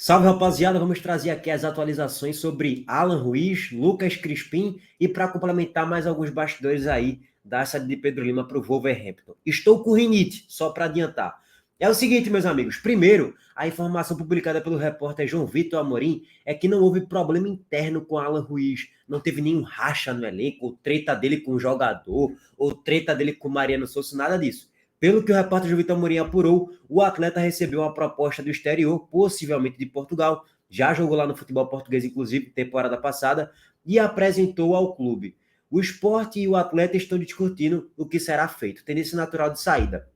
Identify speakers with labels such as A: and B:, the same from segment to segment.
A: Salve, rapaziada, vamos trazer aqui as atualizações sobre Alan Ruiz, Lucas Crispim e para complementar mais alguns bastidores aí da saída de Pedro Lima para o Wolverhampton. Estou com rinite, só para adiantar. É o seguinte, meus amigos, primeiro, a informação publicada pelo repórter João Vitor Amorim é que não houve problema interno com Alan Ruiz, não teve nenhum racha no elenco, ou treta dele com o jogador, ou treta dele com o Mariano Souza, nada disso. Pelo que o repórter João Vitor Amorim apurou, o atleta recebeu uma proposta do exterior, possivelmente de Portugal, já jogou lá no futebol português, inclusive, temporada passada, e apresentou ao clube. O Sport e o atleta estão discutindo o que será feito, tendência natural de saída.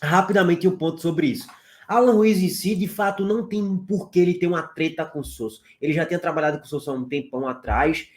A: Rapidamente um ponto sobre isso. Alan Ruiz em si, de fato, não tem por que ele ter uma treta com o Sousa. Ele já tinha trabalhado com o Sousa há um tempão atrás.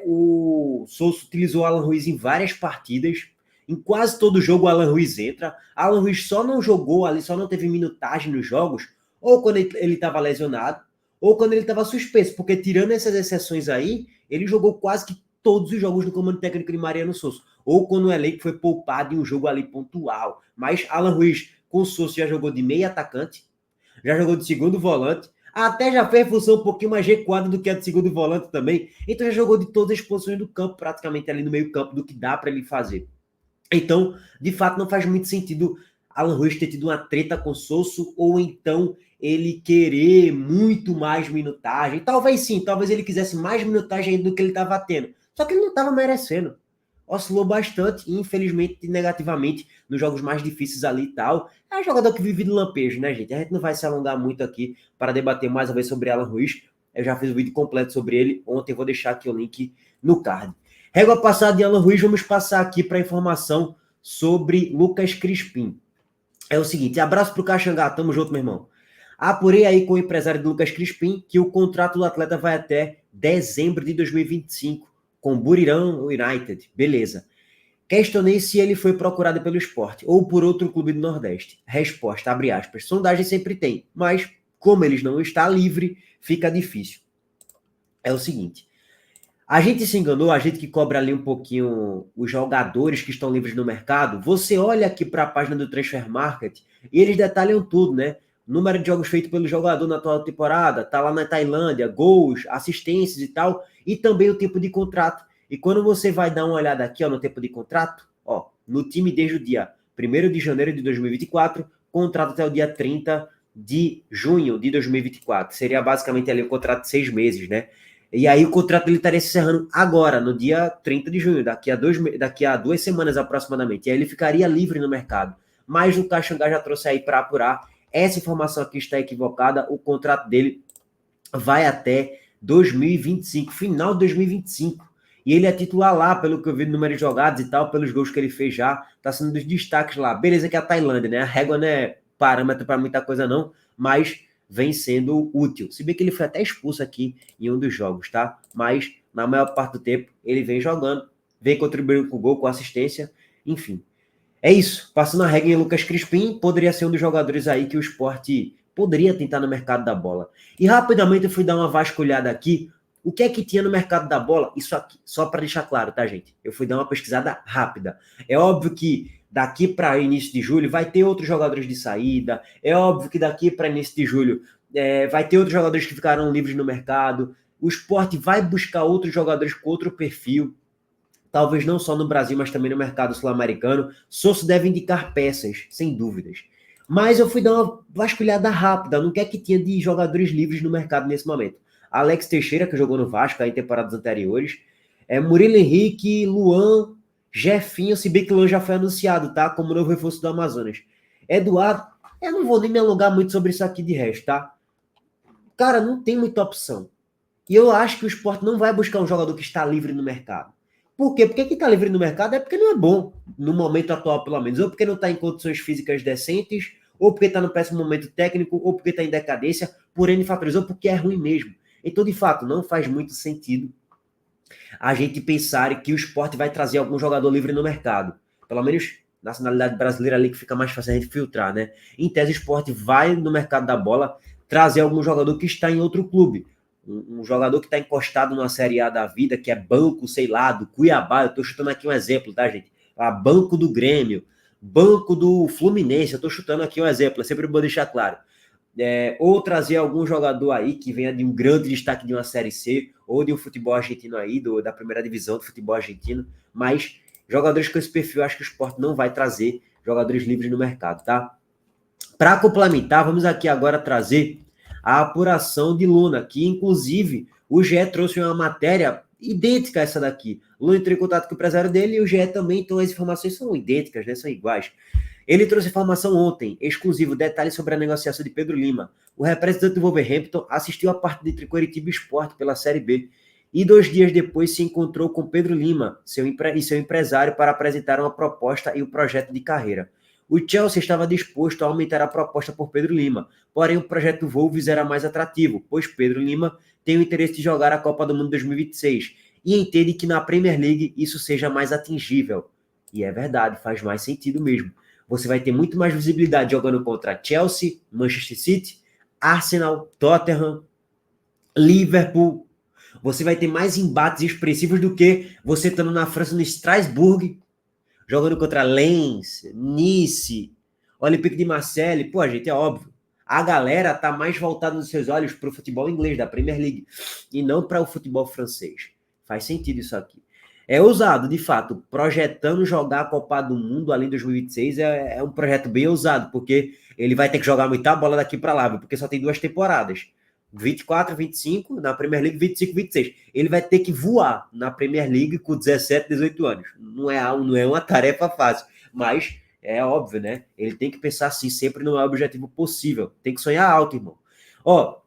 A: O Sousa utilizou Alan Ruiz em várias partidas. Em quase todo jogo o Alan Ruiz entra. Alan Ruiz só não jogou ali, só não teve minutagem nos jogos, ou quando ele estava lesionado, ou quando ele estava suspenso, porque tirando essas exceções aí, ele jogou quase que todos os jogos no comando técnico de Mariano Sousa, ou quando o elenco foi poupado em um jogo ali pontual. Mas Alan Ruiz com o Sousa já jogou de meio atacante, já jogou de segundo volante, até já fez função um pouquinho mais recuada do que a de segundo volante também, então já jogou de todas as posições do campo, praticamente ali no meio campo, do que dá para ele fazer. Então, de fato, não faz muito sentido Alan Ruiz ter tido uma treta com o Sousa, ou então ele querer muito mais minutagem. Talvez sim, talvez ele quisesse mais minutagem do que ele estava tendo. Só que ele não estava merecendo. Oscilou bastante, infelizmente, negativamente, nos jogos mais difíceis ali e tal. É um jogador que vive do lampejo, né, gente? A gente não vai se alongar muito aqui para debater mais uma vez sobre Alan Ruiz. Eu já fiz um vídeo completo sobre ele ontem, vou deixar aqui o link no card. Régua passada de Alan Ruiz, vamos passar aqui para a informação sobre Lucas Crispim. É o seguinte, abraço para o Caxangá, tamo junto, meu irmão. Apurei aí com o empresário de Lucas Crispim que o contrato do atleta vai até dezembro de 2025, com Buriram United, beleza. Questionei se ele foi procurado pelo Sport ou por outro clube do Nordeste. Resposta, abre aspas, sondagem sempre tem, mas como eles não estão livre, fica difícil. É o seguinte, a gente se enganou, a gente que cobra ali um pouquinho os jogadores que estão livres no mercado, você olha aqui para a página do Transfer Market e eles detalham tudo, né? Número de jogos feitos pelo jogador na atual temporada, tá lá na Tailândia, gols, assistências e tal, e também o tempo de contrato. E quando você vai dar uma olhada aqui, ó, no tempo de contrato, ó, no time desde o dia 1º de janeiro de 2024, contrato até o dia 30 de junho de 2024. Seria basicamente ali um contrato de 6 meses, né? E aí o contrato dele estaria se encerrando agora, no dia 30 de junho, daqui a 2 semanas aproximadamente. E aí ele ficaria livre no mercado. Mas o Caxangá já trouxe aí para apurar. Essa informação aqui está equivocada. O contrato dele vai até 2025, final de 2025. E ele é titular lá, pelo que eu vi no número de jogadas e tal, pelos gols que ele fez já. Está sendo dos destaques lá. Beleza que é a Tailândia, né? A régua não é parâmetro para muita coisa não, mas vem sendo útil. Se bem que ele foi até expulso aqui em um dos jogos, tá? Mas na maior parte do tempo ele vem jogando, vem contribuindo com o gol, com assistência, enfim. É isso. Passando a regra em Lucas Crispim, poderia ser um dos jogadores aí que o Sport poderia tentar no mercado da bola. E rapidamente eu fui dar uma vasculhada aqui. O que é que tinha no mercado da bola? Isso aqui, só para deixar claro, tá, gente? Eu fui dar uma pesquisada rápida. É óbvio que daqui para início de julho vai ter outros jogadores de saída. É óbvio que daqui para início de julho vai ter outros jogadores que ficarão livres no mercado. O Sport vai buscar outros jogadores com outro perfil. Talvez não só no Brasil, mas também no mercado sul-americano. Sousa deve indicar peças, sem dúvidas. Mas eu fui dar uma vasculhada rápida no que é que tinha de jogadores livres no mercado nesse momento. Alex Teixeira, que jogou no Vasco em temporadas anteriores. Murilo Henrique, Luan, Jefinho, se bem que o Luan já foi anunciado, tá? Como novo reforço do Amazonas. Eduardo, eu não vou nem me alongar muito sobre isso aqui de resto, tá? Cara, não tem muita opção. E eu acho que o Sport não vai buscar um jogador que está livre no mercado. Por quê? Porque quem está livre no mercado é porque não é bom, no momento atual pelo menos. Ou porque não está em condições físicas decentes, ou porque está no péssimo momento técnico, ou porque está em decadência, por N fatores, ou porque é ruim mesmo. Então, de fato, não faz muito sentido a gente pensar que o Sport vai trazer algum jogador livre no mercado. Pelo menos nacionalidade brasileira ali que fica mais fácil a gente filtrar, né? Em tese, o Sport vai no mercado da bola trazer algum jogador que está em outro clube. Um jogador que está encostado numa Série A da vida, que é banco, sei lá, do Cuiabá. Eu estou chutando aqui um exemplo, tá, gente? Banco do Grêmio, banco do Fluminense. Eu estou chutando aqui um exemplo, é sempre bom deixar claro. ou trazer algum jogador aí que venha de um grande destaque de uma Série C, ou de um futebol argentino aí, da primeira divisão do futebol argentino, mas jogadores com esse perfil, acho que o Sport não vai trazer jogadores livres no mercado, tá? Para complementar, vamos aqui agora trazer a apuração de Luna, que inclusive o GE trouxe uma matéria idêntica a essa daqui. Luna entrou em contato com o empresário dele e o GE também, então as informações são idênticas, né? São iguais. Ele trouxe informação ontem, exclusivo, detalhes sobre a negociação de Pedro Lima. O representante do Wolverhampton assistiu a partida entre Coritiba e Sport pela Série B e 2 dias depois se encontrou com Pedro Lima e seu empresário para apresentar uma proposta e um projeto de carreira. O Chelsea estava disposto a aumentar a proposta por Pedro Lima, porém o projeto do Wolves era mais atrativo, pois Pedro Lima tem o interesse de jogar a Copa do Mundo 2026 e entende que na Premier League isso seja mais atingível. E é verdade, faz mais sentido mesmo. Você vai ter muito mais visibilidade jogando contra Chelsea, Manchester City, Arsenal, Tottenham, Liverpool. Você vai ter mais embates expressivos do que você estando na França, no Strasbourg, jogando contra Lens, Nice, Olympique de Marseille. Pô, gente, é óbvio. A galera tá mais voltada nos seus olhos para o futebol inglês da Premier League e não para o futebol francês. Faz sentido isso aqui. É ousado, de fato, projetando jogar a Copa do Mundo além de 2026 é um projeto bem ousado, porque ele vai ter que jogar muita bola daqui para lá, porque só tem 2 temporadas. 24, 25, na Premier League 25, 26. Ele vai ter que voar na Premier League com 17, 18 anos. Não é uma tarefa fácil, mas é óbvio, né? Ele tem que pensar assim, sempre no maior objetivo possível. Tem que sonhar alto, irmão. Ó,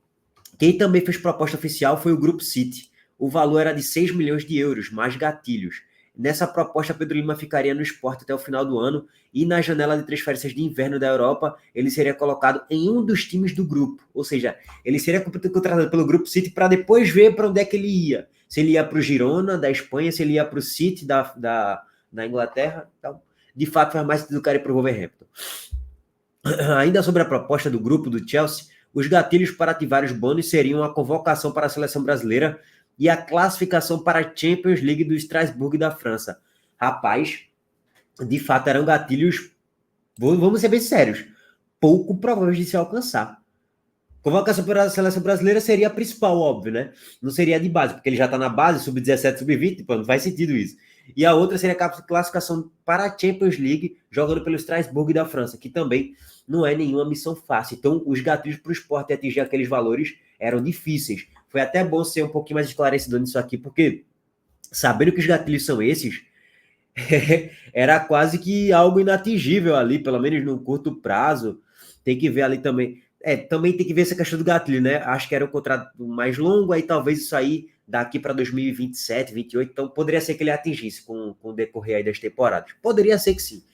A: quem também fez proposta oficial foi o Grupo City. O valor era de 6 milhões de euros, mais gatilhos. Nessa proposta, Pedro Lima ficaria no Sport até o final do ano e na janela de transferências de inverno da Europa, ele seria colocado em um dos times do grupo. Ou seja, ele seria contratado pelo Grupo City para depois ver para onde é que ele ia. Se ele ia para o Girona, da Espanha, se ele ia para o City, da Inglaterra. Então, de fato, faz mais sentido do cara ir para o Wolverhampton. Ainda sobre a proposta do grupo do Chelsea, os gatilhos para ativar os bônus seriam a convocação para a seleção brasileira e a classificação para a Champions League do Strasbourg da França. Rapaz, de fato eram gatilhos, vamos ser bem sérios, pouco prováveis de se alcançar. Convocação para a seleção brasileira seria a principal, óbvio, né? Não seria a de base, porque ele já está na base, sub-17, sub-20, não faz sentido isso. E a outra seria a classificação para a Champions League, jogando pelo Strasbourg da França, que também não é nenhuma missão fácil. Então, os gatilhos para o Sport atingir aqueles valores eram difíceis. Foi até bom ser um pouquinho mais esclarecedor nisso aqui, porque sabendo que os gatilhos são esses, era quase que algo inatingível ali, pelo menos no curto prazo. Tem que ver ali também. Também tem que ver essa questão do gatilho, né? Acho que era um contrato mais longo, aí talvez isso aí daqui para 2027, 2028, então poderia ser que ele atingisse com o decorrer aí das temporadas. Poderia ser que sim,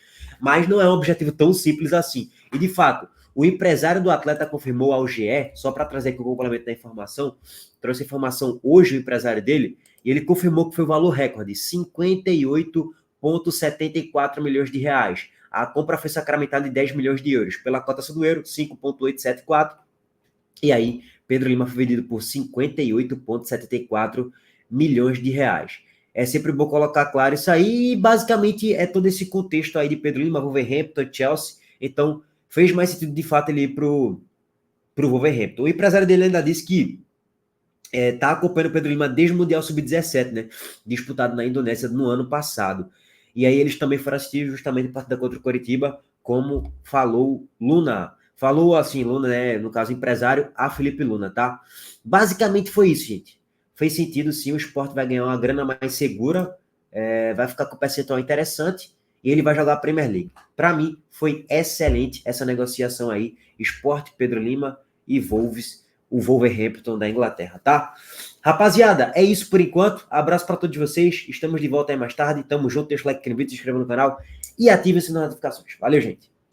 A: mas não é um objetivo tão simples assim. E de fato, o empresário do atleta confirmou ao GE, só para trazer aqui o complemento da informação, trouxe informação hoje o empresário dele, e ele confirmou que foi o valor recorde, 58,74 milhões de reais. A compra foi sacramentada de 10 milhões de euros. Pela cotação do euro, 5,874. E aí, Pedro Lima foi vendido por 58,74 milhões de reais. É sempre bom colocar claro isso aí. E basicamente é todo esse contexto aí de Pedro Lima, Wolverhampton, Chelsea. Então, fez mais sentido de fato ele ir pro Wolverhampton. O empresário dele ainda disse que tá acompanhando o Pedro Lima desde o Mundial Sub-17, né? Disputado na Indonésia no ano passado. E aí eles também foram assistir justamente a partida contra o Coritiba, como falou Luna. Falou assim, Luna, né? No caso, empresário, a Felipe Luna, tá? Basicamente foi isso, gente. Fez sentido, sim. O Sport vai ganhar uma grana mais segura, vai ficar com um percentual interessante e ele vai jogar a Premier League. Para mim, foi excelente essa negociação aí. Sport, Pedro Lima e Wolves, o Wolverhampton da Inglaterra, tá? Rapaziada, é isso por enquanto. Abraço para todos vocês. Estamos de volta aí mais tarde. Tamo junto. Deixa o like aqui no vídeo, se inscreva no canal e ative as notificações. Valeu, gente.